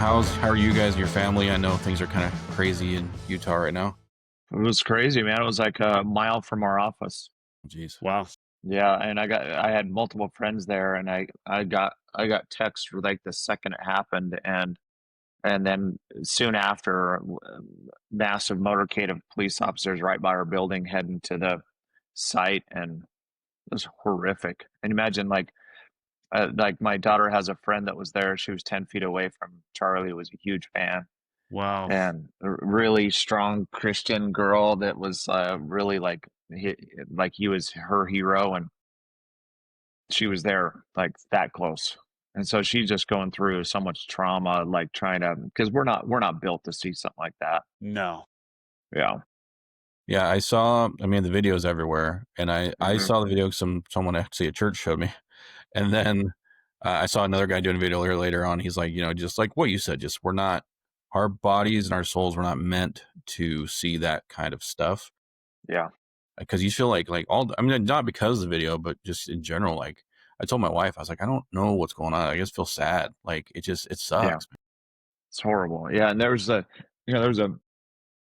how are you guys and your family? I know things are kind of crazy in Utah right now. It was crazy, man. It was like a mile from our office. Jeez. Wow. Yeah, and I had multiple friends there, and I got text for like the second it happened, and then soon after, massive motorcade of police officers right by our building heading to the site, and it was horrific. And imagine like my daughter has a friend that was there. She was 10 feet away from Charlie, who was a huge fan, Wow. and a really strong Christian girl that was really like he was her hero, and she was there like that close. And so she's just going through so much trauma, like trying to, because we're not built to see something like that. No. Yeah. Yeah, I mean, the videos everywhere, and I Mhm. saw the video someone actually at church showed me, and then I saw another guy doing a video later on. He's like, just like what you said, just our bodies and our souls were not meant to see that kind of stuff. Yeah. Because you feel like I mean, not because of the video, but just in general. Like I told my wife, I was like, I don't know what's going on. I just feel sad. Like it sucks. It's horrible. Yeah. And there was a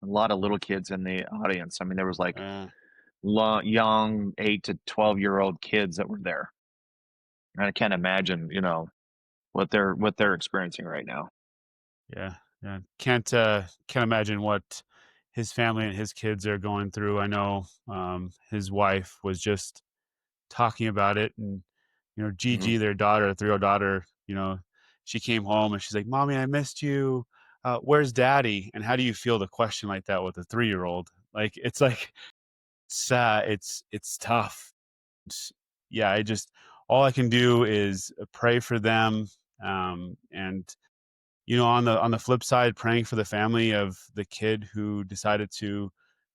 lot of little kids in the audience. I mean, there was like young 8 to 12-year-old kids that were there. And I can't imagine, what they're experiencing right now. Yeah. Yeah. Can't imagine what his family and his kids are going through. I know his wife was just talking about it, and Gigi, their daughter, 3-year-old daughter, she came home and she's like, "Mommy, I missed you. Where's Daddy?" And how do you feel the question like that with a 3-year-old? Like it's it's tough. Yeah, all I can do is pray for them, and on the flip side, praying for the family of the kid who decided to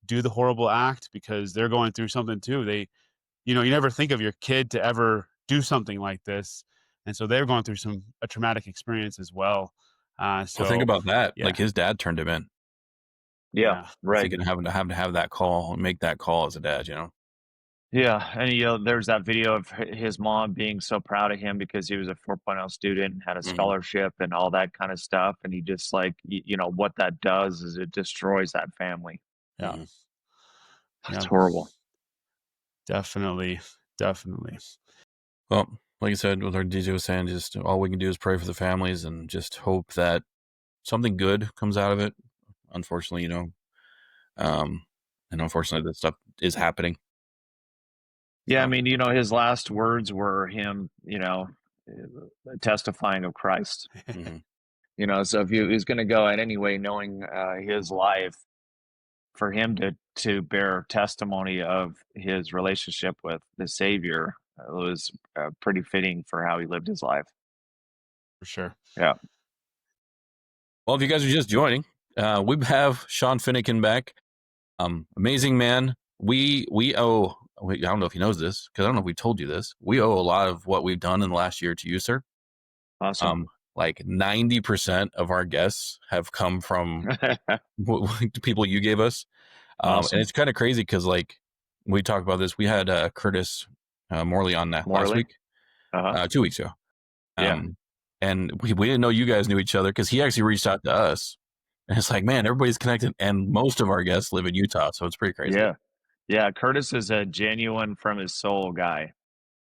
do the horrible act, because they're going through something too. You never think of your kid to ever do something like this, and so they're going through a traumatic experience as well. So think about that. yeah. Like his dad turned him in. Yeah. Right. Thinking having to have that call and make that call as a dad, Yeah, and there's that video of his mom being so proud of him because he was a 4.0 student and had a scholarship and all that kind of stuff, and he just like what that does is it destroys that family. Yeah. It's horrible. Definitely. Well, like I said, what our DJ was saying, just all we can do is pray for the families and just hope that something good comes out of it. Unfortunately, and unfortunately that stuff is happening. Yeah, I mean, his last words were him, testifying of Christ. So if he was going to go out anyway, knowing his life, for him to bear testimony of his relationship with the Savior, it was pretty fitting for how he lived his life. For sure. Yeah. Well, if you guys are just joining, we have Shawn Finnegan back. Amazing man. We owe. I don't know if he knows this, because I don't know if we told you this. We owe a lot of what we've done in the last year to you, sir. Awesome. Like 90% of our guests have come from people you gave us. Awesome. And it's kind of crazy because, like, we talked about this. We had Curtis Morley on last week, 2 weeks ago. And we didn't know you guys knew each other because he actually reached out to us. And it's like, man, everybody's connected. And most of our guests live in Utah. So it's pretty crazy. Yeah. Yeah. Curtis is a genuine from his soul guy.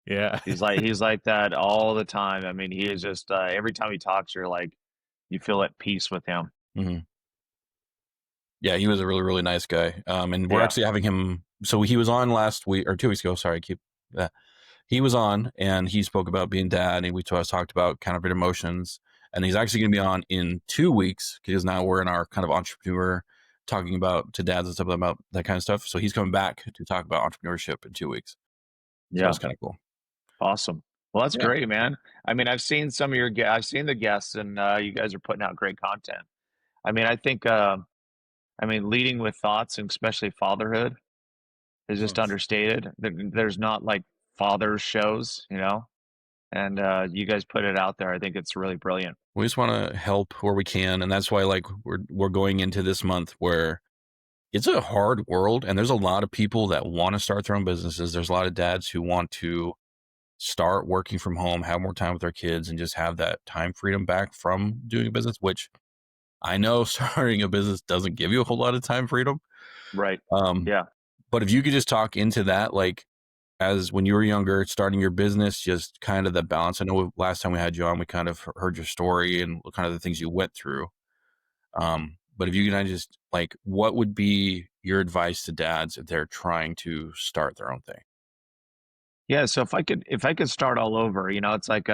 Yeah. He's like that all the time. I mean, he is just, every time he talks, you feel at peace with him. Mm-hmm. Yeah, he was a really, really nice guy. And we're actually having him. So he was on last week or 2 weeks ago. Sorry, keep that. He was on and he spoke about being dad, and we talked about counterfeit emotions. And he's actually going to be on in 2 weeks because now we're in our kind of entrepreneur talking about to dads and stuff about that kind of stuff. So he's coming back to talk about entrepreneurship in 2 weeks. Yeah. So that's kind of cool. Awesome. Well, that's great, man. I mean, I've seen some of I've seen the guests, and you guys are putting out great content. I mean, I think, leading with thoughts, and especially fatherhood, is just understated. There's not like father shows, and you guys put it out there. I think it's really brilliant. We just want to help where we can, and that's why we're going into this month where it's a hard world, and there's a lot of people that want to start their own businesses. There's a lot of dads who want to start working from home, have more time with their kids, and just have that time freedom back from doing a business, which I know starting a business doesn't give you a whole lot of time freedom. Right. Um, Yeah. but if you could just talk into that, like as when you were younger, starting your business, just kind of the balance. I know last time we had you on, we kind of heard your story and kind of the things you went through. But if you can just like, what would be your advice to dads if they're trying to start their own thing? Yeah. So if I could start all over, it's like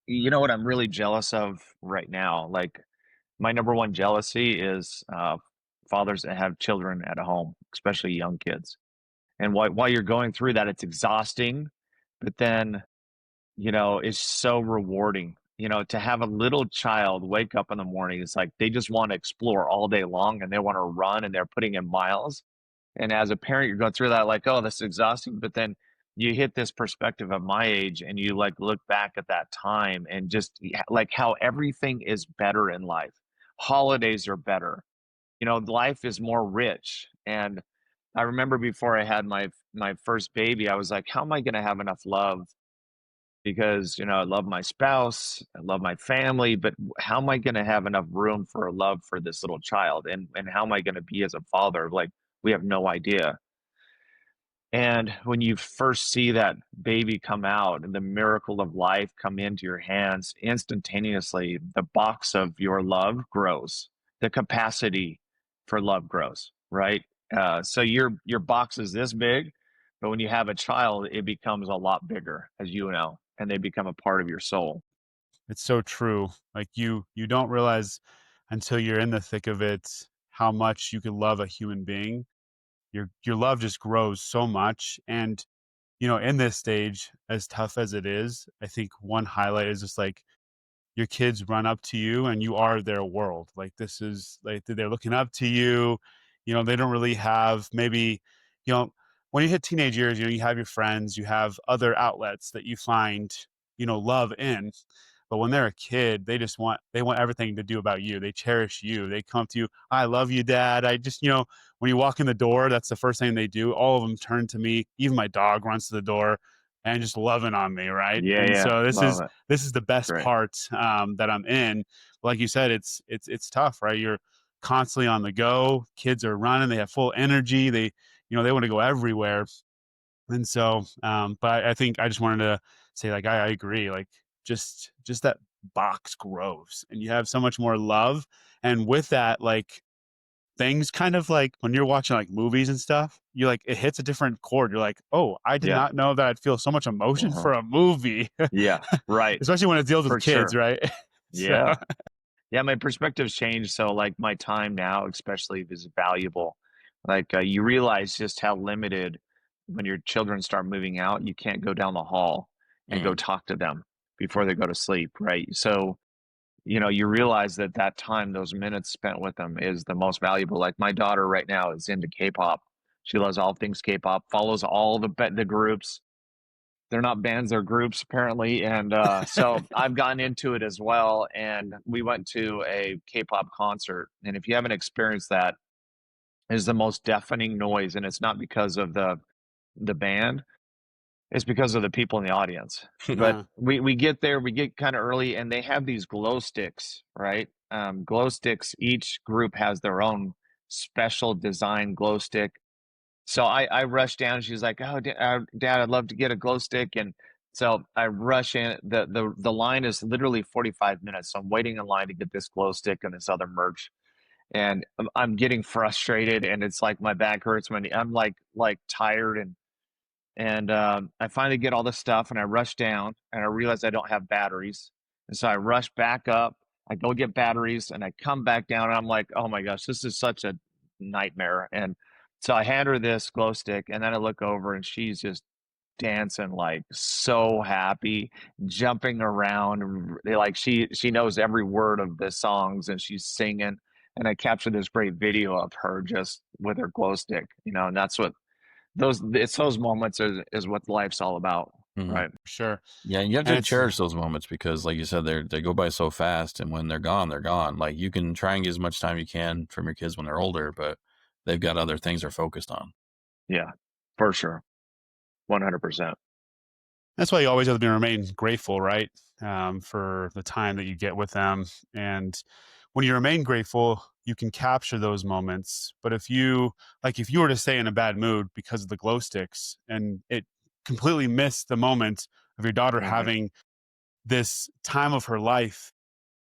you know what I'm really jealous of right now? Like my number one jealousy is fathers that have children at home, especially young kids. And while you're going through that, it's exhausting, but then, it's so rewarding. To have a little child wake up in the morning, it's like they just want to explore all day long and they want to run and they're putting in miles. And as a parent, you're going through that like, oh, this is exhausting. But then you hit this perspective of my age and you like look back at that time and just like how everything is better in life. Holidays are better. Life is more rich. And I remember before I had my first baby, I was like, how am I going to have enough love? Because, I love my spouse, I love my family, but how am I going to have enough room for love for this little child? And how am I going to be as a father? Like, we have no idea. And when you first see that baby come out and the miracle of life come into your hands instantaneously, the box of your love grows. The capacity for love grows, right? So your box is this big, but when you have a child, it becomes a lot bigger, as you know, and they become a part of your soul. It's so true. Like you don't realize until you're in the thick of it how much you can love a human being. Your love just grows so much. And in this stage, as tough as it is, I think one highlight is just like your kids run up to you and you are their world. Like this is like they're looking up to you. They don't really have maybe, you know, when you hit teenage years, you have your friends, you have other outlets that you find, love in. But when they're a kid, they want everything to do about you. They cherish you. They come to you, I love you, Dad. I just, when you walk in the door, that's the first thing they do. All of them turn to me. Even my dog runs to the door and just loving on me, right? Yeah, And yeah, so this love is it. this is the best Great. part that I'm in. Like you said, it's tough, right? You're constantly on the go. Kids are running. They have full energy. They want to go everywhere. And so, but I think I just wanted to say, like, I agree. Like, just that box grows, and you have so much more love. And with that, like, things kind of like when you're watching like movies and stuff, you like it hits a different chord. You're like, oh, I did Yeah. not know that I'd feel so much emotion Uh-huh. for a movie, Yeah. Right. especially when it deals with For kids, sure. right? So, Yeah. Yeah, my perspective's changed. So, like, my time now, especially, is valuable. Like, you realize just how limited when your children start moving out, you can't go down the hall and go Mm. talk to them before they go to sleep, right? So, you realize that that time, those minutes spent with them is the most valuable. Like, my daughter right now is into K-pop. She loves all things K-pop, follows all the groups. They're not bands, they're groups apparently. And so I've gotten into it as well. And we went to a K-pop concert. And if you haven't experienced that, is the most deafening noise. And it's not because of the band, it's because of the people in the audience. But we get there, we get kind of early, and they have these glow sticks, right? Glow sticks, each group has their own special design glow stick. So I rushed down. She's like, "Oh, Dad, I'd love to get a glow stick." And so I rush in. The line is literally 45 minutes. So I'm waiting in line to get this glow stick and this other merch. And I'm getting frustrated, and it's like my back hurts when I'm like tired, and I finally get all this stuff, and I rush down, and I realize I don't have batteries, and so I rush back up. I go get batteries, and I come back down, and I'm like, oh my gosh, this is such a nightmare. And so I hand her this glow stick, and then I look over, and she's just dancing like so happy, jumping around, like she knows every word of the songs, and she's singing. And I captured this great video of her just with her glow stick, and that's what it's those moments is what life's all about, Mhm. right? sure. Yeah, you have And to it's cherish those moments because, like you said, they go by so fast, and when they're gone, they're gone. Like you can try and get as much time you can from your kids when they're older, but they've got other things they're focused on. Yeah, for sure. 100%. That's why you always have to remain grateful, right? For the time that you get with them. And when you remain grateful, you can capture those moments. But if you were to stay in a bad mood because of the glow sticks and it completely missed the moment of your daughter having this time of her life,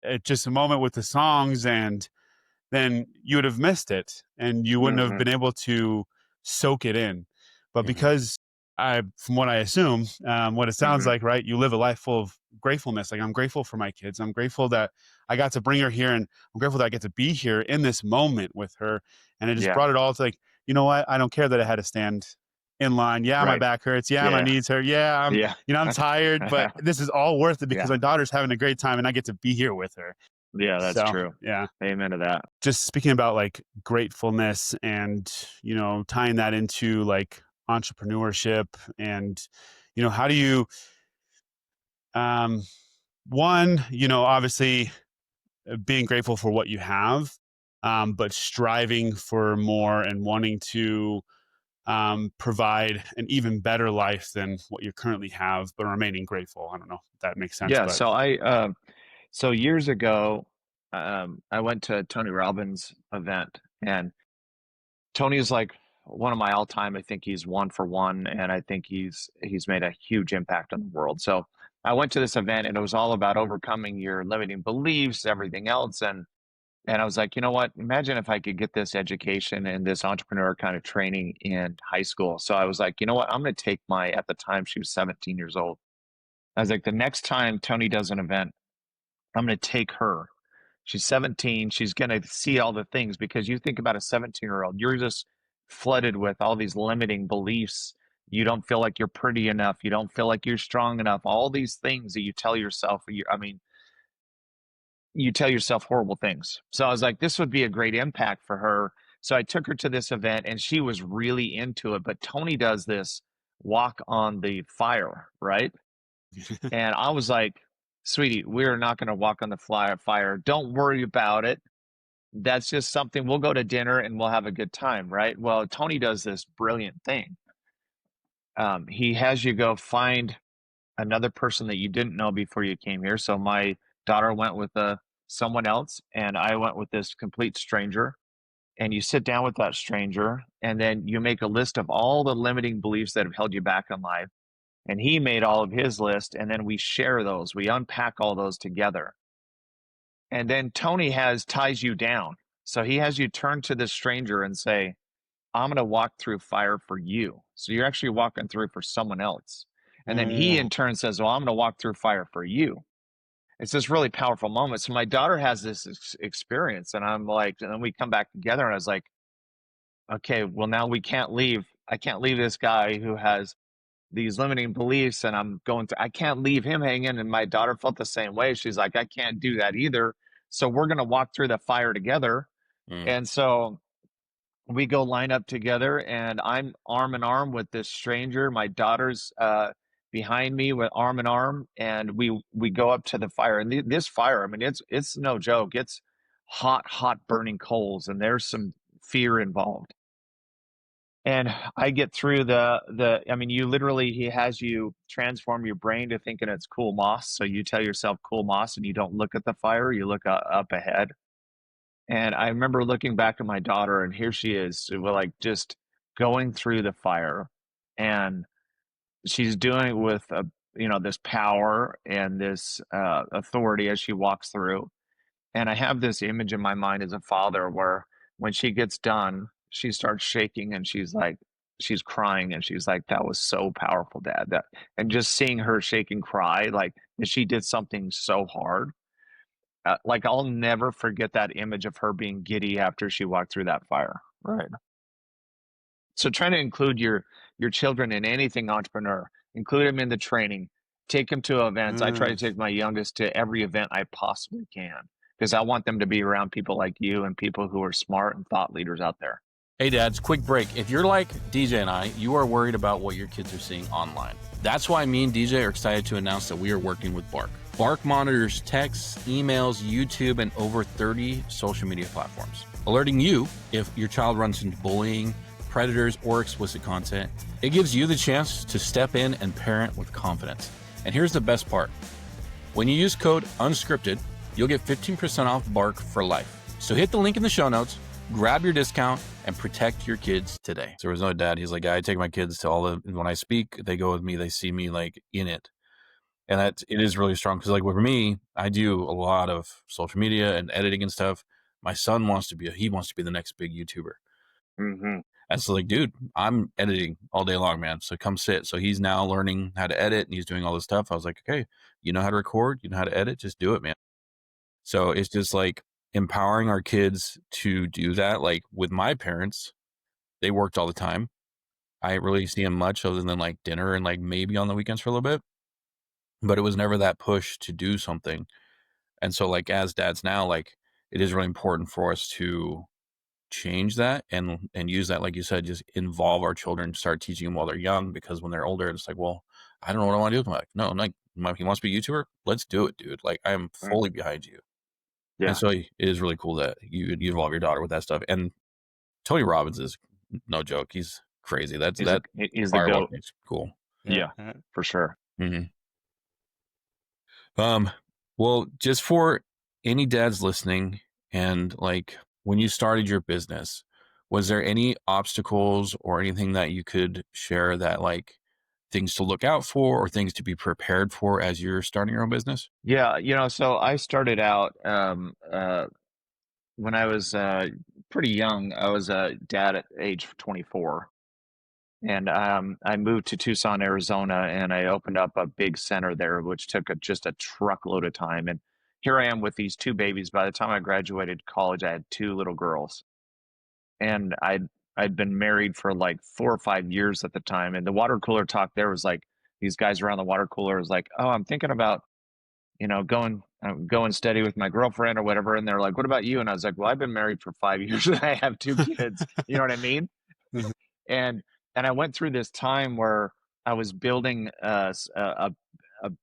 it's just a moment with the songs, and then you would have missed it and you wouldn't have been able to soak it in. But because from what I assume, what it sounds like, right, you live a life full of gratefulness. Like, I'm grateful for my kids. I'm grateful that I got to bring her here, and I'm grateful that I get to be here in this moment with her. And it just brought it all to, like, you know what? I don't care that I had to stand in line. Yeah, my back hurts. Yeah, my knees hurt. Yeah, I'm tired, but this is all worth it because my daughter's having a great time and I get to be here with her. Yeah, that's true. Yeah. Amen to that. Just speaking about like gratefulness and, tying that into like entrepreneurship and, how do you, obviously being grateful for what you have, but striving for more and wanting to provide an even better life than what you currently have, but remaining grateful. I don't know if that makes sense. Yeah. But. So years ago, I went to a Tony Robbins event, and Tony is like one of my all-time. I think he's one for one, and I think he's made a huge impact on the world. So I went to this event, and it was all about overcoming your limiting beliefs, everything else, and I was like, you know what? Imagine if I could get this education and this entrepreneur kind of training in high school. So I was like, you know what? I'm going to take at the time she was 17 years old. I was like, the next time Tony does an event, I'm going to take her. She's 17. She's going to see all the things, because you think about a 17-year-old, you're just flooded with all these limiting beliefs. You don't feel like you're pretty enough. You don't feel like you're strong enough. All these things that you tell yourself. You tell yourself horrible things. So I was like, this would be a great impact for her. So I took her to this event, and she was really into it. But Tony does this walk on the fire, right? And I was like, sweetie, we're not going to walk on the fire. Don't worry about it. That's just something. We'll go to dinner and we'll have a good time, right? Well, Tony does this brilliant thing. He has you go find another person that you didn't know before you came here. So my daughter went with someone else, and I went with this complete stranger. And you sit down with that stranger, and then you make a list of all the limiting beliefs that have held you back in life. And he made all of his list, and then we share those. We unpack all those together. And then Tony ties you down. So he has you turn to this stranger and say, I'm going to walk through fire for you. So you're actually walking through for someone else. And then he in turn says, well, I'm going to walk through fire for you. It's this really powerful moment. So my daughter has this experience, and I'm like, and then we come back together, and I was like, okay, well, now I can't leave this guy who has these limiting beliefs, and I can't leave him hanging. And my daughter felt the same way. She's like, I can't do that either. So we're going to walk through the fire together. And so we go line up together, and I'm arm in arm with this stranger. My daughter's behind me with arm in arm, and we go up to the fire. And this fire, I mean, it's no joke. It's hot burning coals, and there's some fear involved. And I get through he has you transform your brain to thinking it's cool moss. So you tell yourself cool moss, and you don't look at the fire, you look up ahead. And I remember looking back at my daughter, and here she is, like just going through the fire, and she's doing it with this power and this authority as she walks through. And I have this image in my mind as a father where when she gets done, she starts shaking, and she's crying, and she's like, that was so powerful, Dad. And just seeing her shake and cry, like that she did something so hard. Like I'll never forget that image of her being giddy after she walked through that fire. Right. So trying to include your children in anything entrepreneur, include them in the training, take them to events. I try to take my youngest to every event I possibly can, because I want them to be around people like you and people who are smart and thought leaders out there. Hey dads, quick break. If you're like DJ and I, you are worried about what your kids are seeing online. That's why me and DJ are excited to announce that we are working with Bark. Bark monitors texts, emails, YouTube, and over 30 social media platforms, alerting you if your child runs into bullying, predators or explicit content. It gives you the chance to step in and parent with confidence. And here's the best part. When you use code Unscripted, you'll get 15% off Bark for life. So hit the link in the show notes, grab your discount, and protect your kids today. So there was no dad. He's like, I take my kids to all the, when I speak, they go with me, they see me like in it. And it is really strong because like with me, I do a lot of social media and editing and stuff. My son wants to be the next big YouTuber. Mm-hmm. And so like, dude, I'm editing all day long, man. So come sit. So he's now learning how to edit and he's doing all this stuff. I was like, okay, you know how to record, you know how to edit, just do it, man. So it's just like empowering our kids to do that. Like with my parents, they worked all the time. I didn't really see them much other than like dinner and like maybe on the weekends for a little bit, but it was never that push to do something. And so like as dads now, like it is really important for us to change that and use that, like you said, just involve our children, start teaching them while they're young, because when they're older, it's like, well, I don't know what I want to do with my life. No, like he wants to be a YouTuber. Let's do it, dude. Like I'm fully behind you. Yeah. And so it is really cool that you involve your daughter with that stuff. And Tony Robbins is no joke. He's crazy. He's the goat. It's cool. Yeah, for sure. Mm-hmm. Well, just for any dads listening, and like when you started your business, was there any obstacles or anything that you could share that like things to look out for or things to be prepared for as you're starting your own business? Yeah, so I started out when I was pretty young. I was a dad at age 24. And I moved to Tucson, Arizona, and I opened up a big center there, which took just a truckload of time. And here I am with these two babies. By the time I graduated college, I had two little girls, and I'd been married for like 4 or 5 years at the time. And the water cooler talk there was like these guys around the water cooler was like, "Oh, I'm thinking about going steady with my girlfriend or whatever." And they're like, "What about you?" And I was like, "Well, I've been married for 5 years and I have two kids." You know what I mean? And I went through this time where I was building a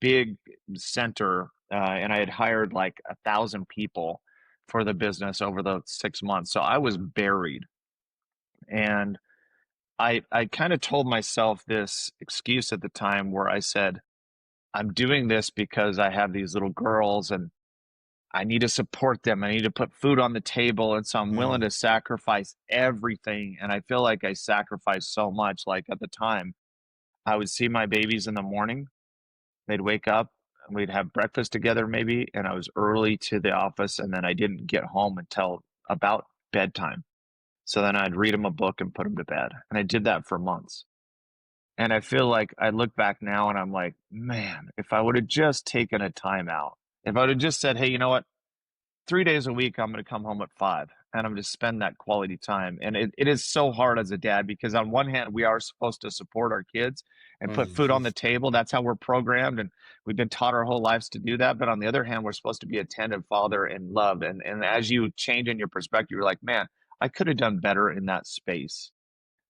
big center, and I had hired like 1,000 people for the business over the 6 months. So I was buried, and I kind of told myself this excuse at the time where I said, I'm doing this because I have these little girls and I need to support them. I need to put food on the table. And so I'm willing to sacrifice everything. And I feel like I sacrificed so much. Like at the time, I would see my babies in the morning. They'd wake up and we'd have breakfast together maybe. And I was early to the office. And then I didn't get home until about bedtime. So then I'd read them a book and put them to bed. And I did that for months. And I feel like I look back now and I'm like, man, if I would have just taken a time out, if I would have just said, hey, you know what? 3 days a week, I'm going to come home at 5 and I'm going to spend that quality time. And it is so hard as a dad, because on one hand, we are supposed to support our kids and put food on the table. That's how we're programmed. And we've been taught our whole lives to do that. But on the other hand, we're supposed to be attentive father and love. And as you change in your perspective, you're like, man, I could have done better in that space.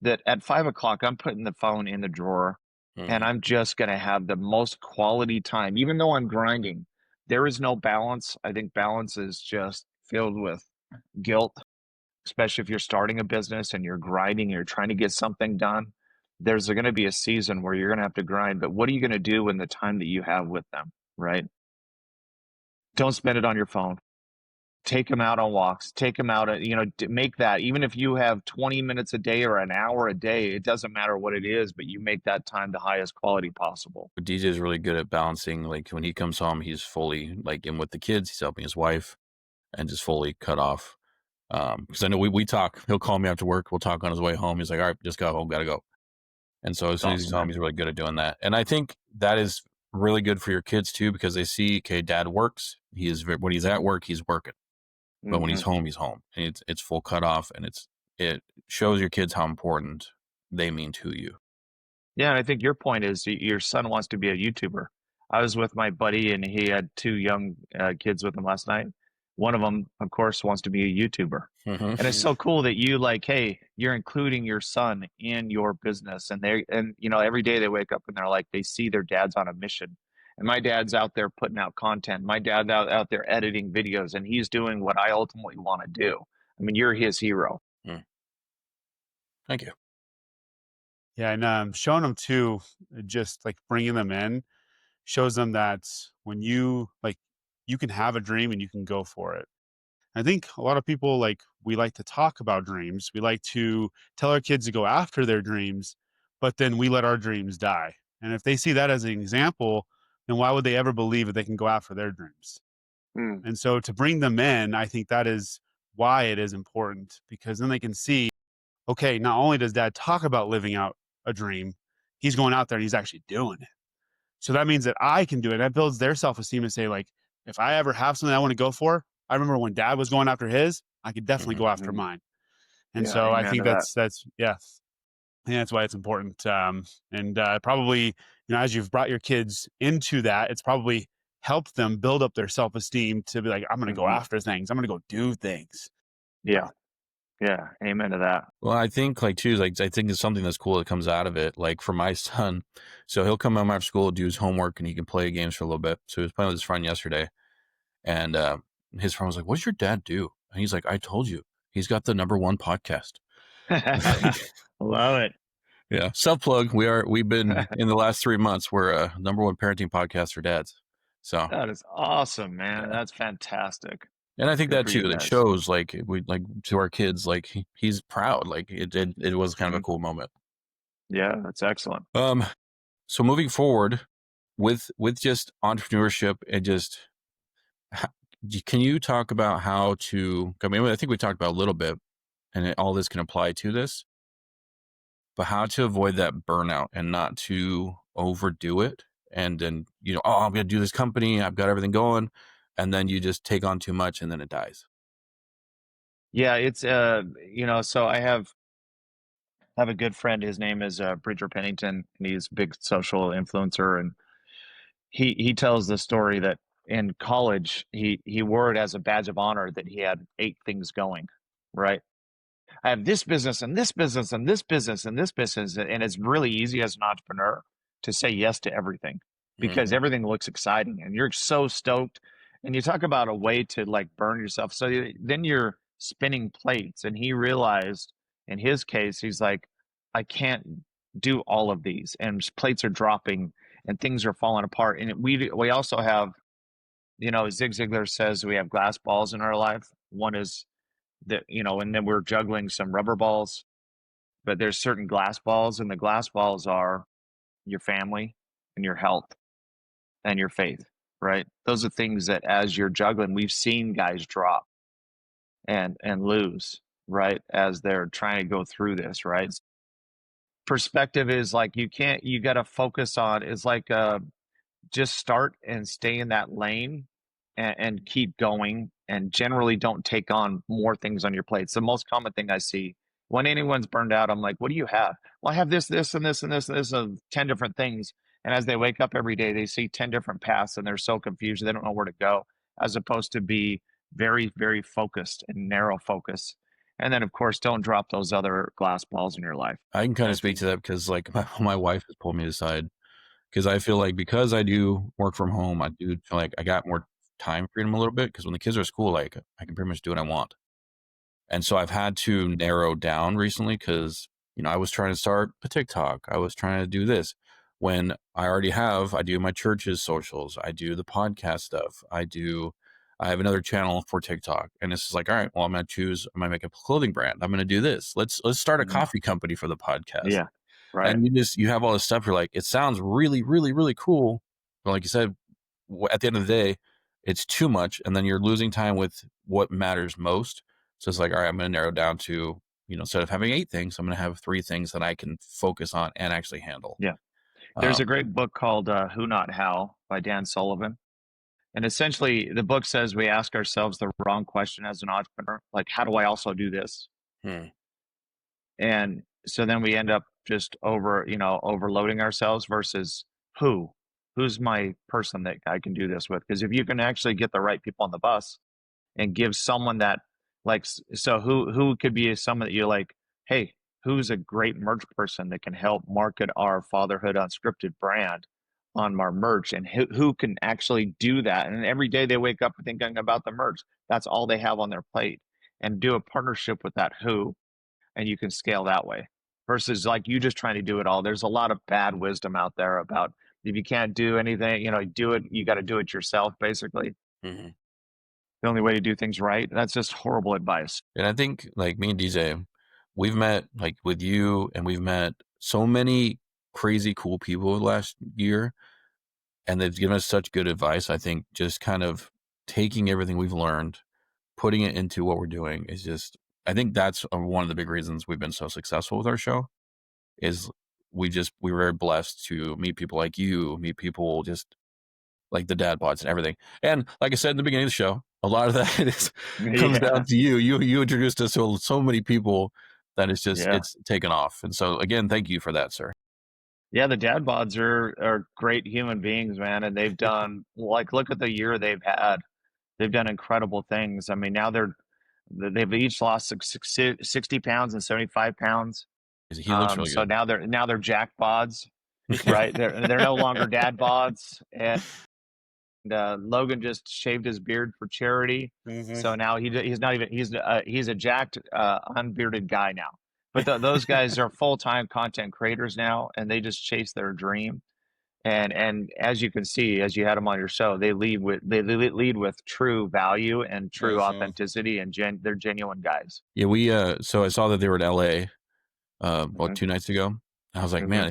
That at 5 o'clock, I'm putting the phone in the drawer and I'm just going to have the most quality time, even though I'm grinding. There is no balance. I think balance is just filled with guilt, especially if you're starting a business and you're grinding, you're trying to get something done. There's going to be a season where you're going to have to grind, but what are you going to do in the time that you have with them, right? Don't spend it on your phone. Take them out on walks, take them out, make that, even if you have 20 minutes a day or an hour a day, it doesn't matter what it is, but you make that time the highest quality possible. DJ is really good at balancing. Like when he comes home, he's fully like in with the kids, he's helping his wife and just fully cut off. Because I know we talk, he'll call me after work, we'll talk on his way home. He's like, all right, just got home, gotta go. And so as soon as he's home, he's really good at doing that. And I think that is really good for your kids too, because they see, okay, dad works. When he's at work, he's working. But when he's home, he's home. And it's full cut off, and it shows your kids how important they mean to you. Yeah, and I think your point is your son wants to be a YouTuber. I was with my buddy, and he had two young kids with him last night. One of them, of course, wants to be a YouTuber. And it's so cool that you hey, you're including your son in your business. And every day they wake up and they're like, they see their dad's on a mission. And my dad's out there putting out content. My dad's out there editing videos, and he's doing what I ultimately want to do. I mean, you're his hero. Thank you. Yeah, and showing them too, just like bringing them in, shows them that when you can have a dream and you can go for it. I think a lot of people, like, we like to talk about dreams. We like to tell our kids to go after their dreams, but then we let our dreams die. And if they see that as an example, then why would they ever believe that they can go after their dreams? Mm. And so to bring them in, I think that is why it is important, because then they can see, okay, not only does dad talk about living out a dream, he's going out there and he's actually doing it. So that means that I can do it. That builds their self-esteem to say, like, if I ever have something I want to go for, I remember when dad was going after his, I could definitely Mhm. go after Mhm. mine. And Yeah, so I amen think to that. that's yeah, I think that's why it's important. And probably, as you've brought your kids into that, it's probably helped them build up their self-esteem to be like, I'm going to go Mhm. after things. I'm going to go do things. Yeah, So, yeah, amen to that. Well, I think like too, like I think it's something that's cool that comes out of it. Like for my son, so he'll come home after school, do his homework, and he can play games for a little bit. So he was playing with his friend yesterday, and his friend was like, "What's your dad do?" And he's like, "I told you, he's got the #1 podcast." Love it. Yeah, self plug. We've been in the last 3 months. We're a #1 parenting podcast for dads. So That is awesome, man. yeah, That's fantastic. and I think Good that for you too. That guys. shows like we like to our kids, like he's proud. Like it was kind of a Mhm. cool moment. Yeah, that's excellent. So moving forward with just entrepreneurship and just ho- can you talk about how to? I mean, I think we talked about a little bit, and all this can apply to this, but how to avoid that burnout and not to overdo it, and then oh, I'm going to do this company, I've got everything going, and then you just take on too much, and then it dies. Yeah, it's so I have a good friend. His name is Bridger Pennington, and he's a big social influencer. And he tells the story that in college he wore it as a badge of honor that he had 8 things going, right? I have this business and this business and this business and this business. And it's really easy as an entrepreneur to say yes to everything because Hmm. everything looks exciting and you're so stoked. And you talk about a way to like burn yourself. So then you're spinning plates. And he realized in his case, he's like, I can't do all of these. And plates are dropping and things are falling apart. And we also have, Zig Ziglar says we have glass balls in our life. One is that, and then we're juggling some rubber balls, but there's certain glass balls, and the glass balls are your family and your health and your faith, right? Those are things that as you're juggling, we've seen guys drop and lose, right? As they're trying to go through this, right? Perspective is like you got to focus on is like just start and stay in that lane and keep going and generally don't take on more things on your plate. It's the most common thing I see when anyone's burned out. I'm like, what do you have? Well, I have this and this and this and this of 10 different things. And as they wake up every day, they see 10 different paths and they're so confused. They don't know where to go, as opposed to be very, very focused and narrow focus. And then, of course, don't drop those other glass balls in your life. I can kind I of speak think, to that because like my wife has pulled me aside because I feel like because I do work from home, I do feel like I got more time freedom a little bit because when the kids are at school, like I can pretty much do what I want. And so I've had to narrow down recently because, I was trying to start a TikTok. I was trying to do this when I do my church's socials. I do the podcast stuff. I have another channel for TikTok. And it's just like, all right, well, I'm going to make a clothing brand. I'm going to do this. Let's start a mhm, coffee company for the podcast. yeah, right. And you have all this stuff. You're like, it sounds really, really, really cool. But like you said, at the end of the day, it's too much. And then you're losing time with what matters most. So it's like, all right, I'm going to narrow down to, instead of having 8 things, I'm going to have 3 things that I can focus on and actually handle. Yeah. There's a Um, great book called Who Not How by Dan Sullivan. And essentially, the book says we ask ourselves the wrong question as an entrepreneur, like, how do I also do this? hmm. And so then we end up just overloading ourselves versus who's my person that I can do this with? Because if you can actually get the right people on the bus and give someone that, like, so who could be someone that you're like, hey, who's a great merch person that can help market our Fatherhood Unscripted brand on our merch, and who can actually do that? And every day they wake up thinking about the merch. That's all they have on their plate, and do a partnership with that who, and you can scale that way. versus like you just trying to do it all. There's a lot of bad wisdom out there about if you can't do anything, do it, you got to do it yourself, basically. Mm-hmm. The only way to do things right. That's just horrible advice. And I think like me and DJ, we've met like with you, and we've met so many crazy cool people last year, and they've given us such good advice. I think just kind of taking everything we've learned, putting it into what we're doing is just, I think that's one of the big reasons we've been so successful with our show is we were very blessed to meet people like you, meet people just like the dad pods and everything. And like I said in the beginning of the show, a lot of that comes Yeah. down to you. You introduced us to so many people that it's just, Yeah. it's taken off. And so again, thank you for that, sir. Yeah, the dad bods are great human beings, man, and they've done like look at the year they've had. They've done incredible things. I mean, now they've each lost 60 pounds and 75 pounds. He looks really So good. now they're jack bods, right? They're no longer dad bods, and Logan just shaved his beard for charity. Mm-hmm. So now he's not even he's a jacked unbearded guy now. But those guys are full-time content creators now, and they just chase their dream. And as you can see, as you had them on your show, they lead with true value and true authenticity, and they're genuine guys. Yeah, we so I saw that they were in LA Hmm. 2 nights ago. I was like, Hmm. man,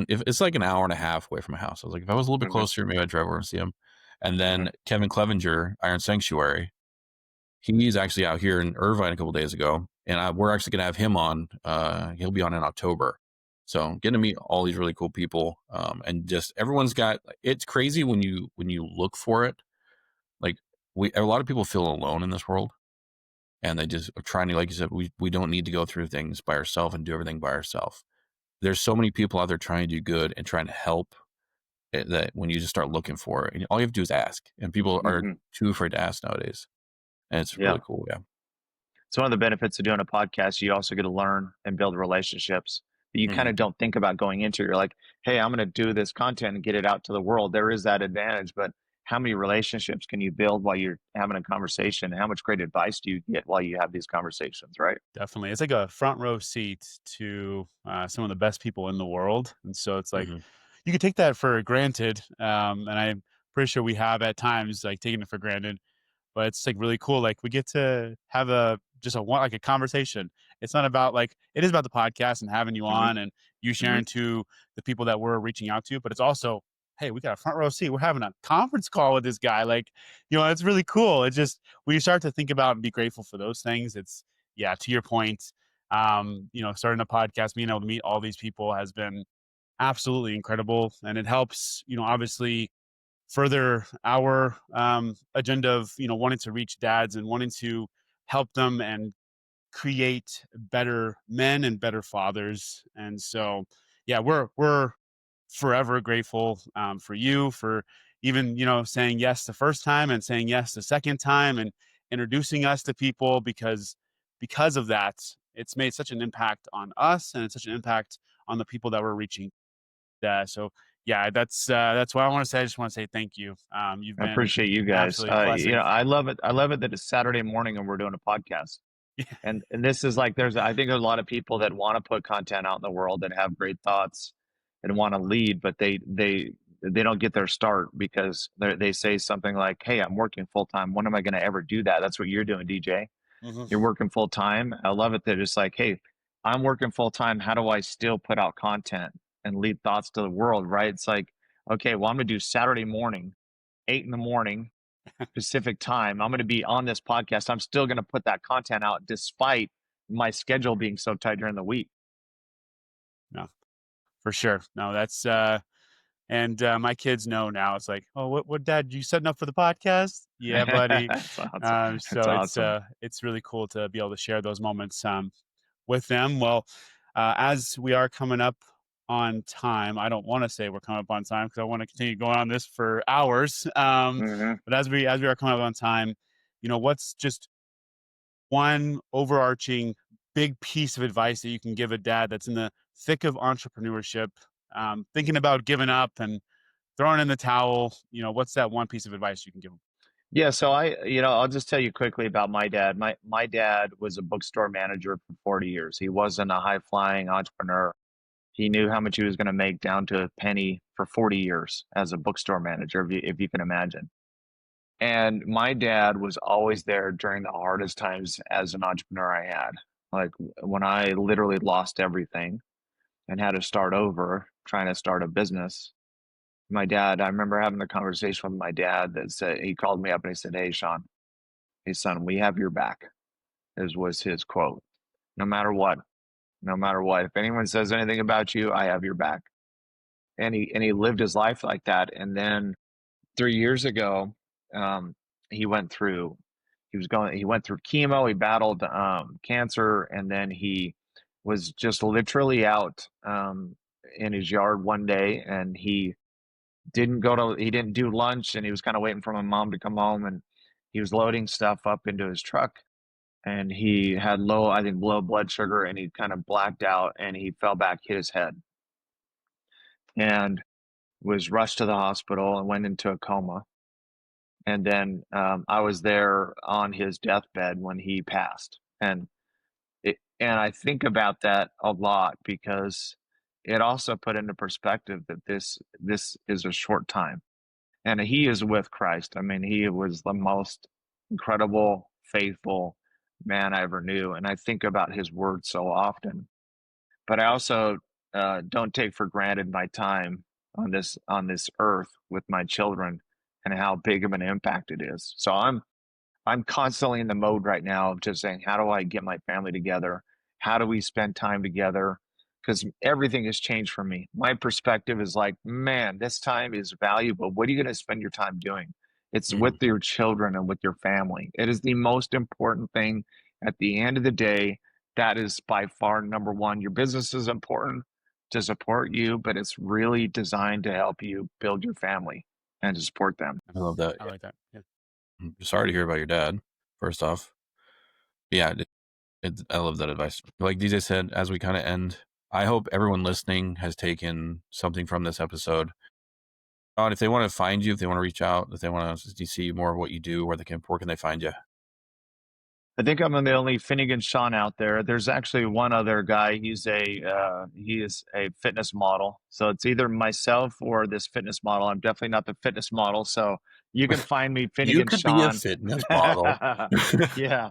if it's like an hour and a half away from my house, I was like, if I was a little bit Hmm. closer, maybe I'd drive over and see him. And Hmm. then Kevin Clevenger, Iron Sanctuary, he's actually out here in Irvine a couple days ago, and we're actually gonna have him on. He'll be on in October. So getting to meet all these really cool people, and just everyone's got. It's crazy when you look for it. Like a lot of people feel alone in this world, and they just are trying to, like you said, we don't need to go through things by ourselves and do everything by ourselves. There's so many people out there trying to do good and trying to help, that when you just start looking for it, and all you have to do is ask, and people are Hmm. too afraid to ask nowadays, and it's Yeah. really cool. Yeah. It's one of the benefits of doing a podcast. You also get to learn and build relationships that you kind Mm-hmm. of don't think about going into. You're like, hey, I'm going to do this content and get it out to the world. There is that advantage, but how many relationships can you build while you're having a conversation? How much great advice do you get while you have these conversations, right? Definitely. It's like a front row seat to some of the best people in the world. And so it's like Mm-hmm. you could take that for granted. And I'm pretty sure we have at times like taken it for granted, but it's like really cool. Like we get to have like a conversation. It's not about like, it is about the podcast and having you Hmm. on and you Hmm. sharing to the people that we're reaching out to, but it's also, hey, we got a front row seat. We're having a conference call with this guy. Like, it's really cool. It's just, when you start to think about and be grateful for those things, it's, yeah, to your point, starting a podcast, being able to meet all these people has been absolutely incredible. And it helps, obviously further our agenda of, wanting to reach dads and wanting to help them and create better men and better fathers. And so, yeah, we're forever grateful for you for even, saying yes the first time and saying yes the second time and introducing us to people, because of that, it's made such an impact on us and it's such an impact on the people that we're reaching. So yeah, that's what I want to say. I just want to say thank you. You've I been appreciate you guys. absolutely a blessing. I love it. I love it that it's Saturday morning and we're doing a podcast. And this is like I think there's a lot of people that want to put content out in the world that have great thoughts and want to lead, but they don't get their start because they say something like, "Hey, I'm working full time. When am I going to ever do that?" That's what you're doing, DJ. Mhm. You're working full time. I love it that it's like, "Hey, I'm working full time. How do I still put out content and lead thoughts to the world?" Right? It's like, okay, well, I'm going to do Saturday morning, 8 in the morning Pacific time. I'm going to be on this podcast. I'm still going to put that content out despite my schedule being so tight during the week. No, for sure. No, that's and my kids know now. It's like, oh, what dad, you setting up for the podcast? Yeah, buddy. That's awesome. That's So awesome. it's really cool to be able to share those moments with them. Well, as we are coming up on time, I don't want to say we're coming up on time because I want to continue going on this for hours. Hmm. But as we are coming up on time, what's just one overarching big piece of advice that you can give a dad that's in the thick of entrepreneurship, thinking about giving up and throwing in the towel? What's that one piece of advice you can give them? Yeah, so I'll just tell you quickly about my dad. My dad was a bookstore manager for 40 years. He wasn't a high-flying entrepreneur. He knew how much he was going to make down to a penny for 40 years as a bookstore manager, if you can imagine. And my dad was always there during the hardest times as an entrepreneur I had. Like when I literally lost everything and had to start over trying to start a business. I remember having a conversation with my dad that said, he called me up and he said, "Hey, Shawn, hey, son, we have your back," was his quote. No matter what, no matter what. If anyone says anything about you, I have your back. And he lived his life like that. And then 3 years ago, um, he went through he went through chemo, he battled cancer, and then he was just literally out in his yard one day, and he didn't do lunch, and he was kind of waiting for my mom to come home, and he was loading stuff up into his truck, and he had I think low blood sugar, and he kind of blacked out, and he fell back, hit his head, and was rushed to the hospital and went into a coma. And then I was there on his deathbed when he passed. And I think about that a lot because it also put into perspective that this is a short time. And he is with Christ. I mean, he was the most incredible, faithful man I ever knew. And I think about his words so often. But I also don't take for granted my time on this earth with my children and how big of an impact it is. So I'm constantly in the mode right now of just saying, how do I get my family together? How do we spend time together? Because everything has changed for me. My perspective is like, man, this time is valuable. What are you going to spend your time doing? It's with your children and with your family. It is the most important thing at the end of the day. That is by far number one. Your business is important to support you, but it's really designed to help you build your family and to support them. I love that. I like that. Yeah. I'm sorry to hear about your dad, first off. Yeah, I love that advice. Like DJ said, as we kind of end, I hope everyone listening has taken something from this episode. If they want to find you, if they want to reach out, if they want to see more of what you do, where can they find you? I think I'm the only Finnegan Shawn out there. There's actually one other guy. He is a fitness model. So it's either myself or this fitness model. I'm definitely not the fitness model. So you can find me Finnegan You could Shawn. be a fitness model. Yeah.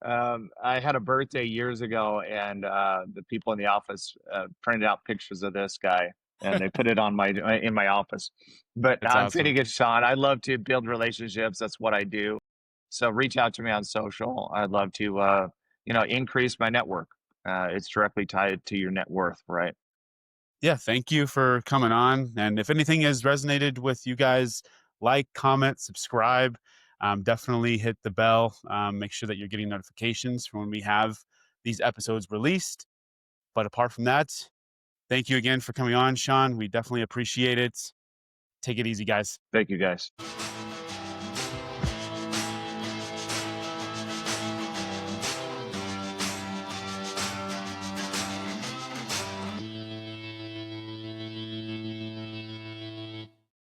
I had a birthday years ago, and the people in the office printed out pictures of this guy, and they put it on in my office. But That's I'm awesome. Finnegan Shawn. I love to build relationships. That's what I do. So reach out to me on social. I'd love to increase my network. It's directly tied to your net worth, right? Yeah, thank you for coming on. And if anything has resonated with you guys, like, comment, subscribe. Definitely hit the bell. Make sure that you're getting notifications for when we have these episodes released. But apart from that, thank you again for coming on, Shawn. We definitely appreciate it. Take it easy, guys. Thank you, guys.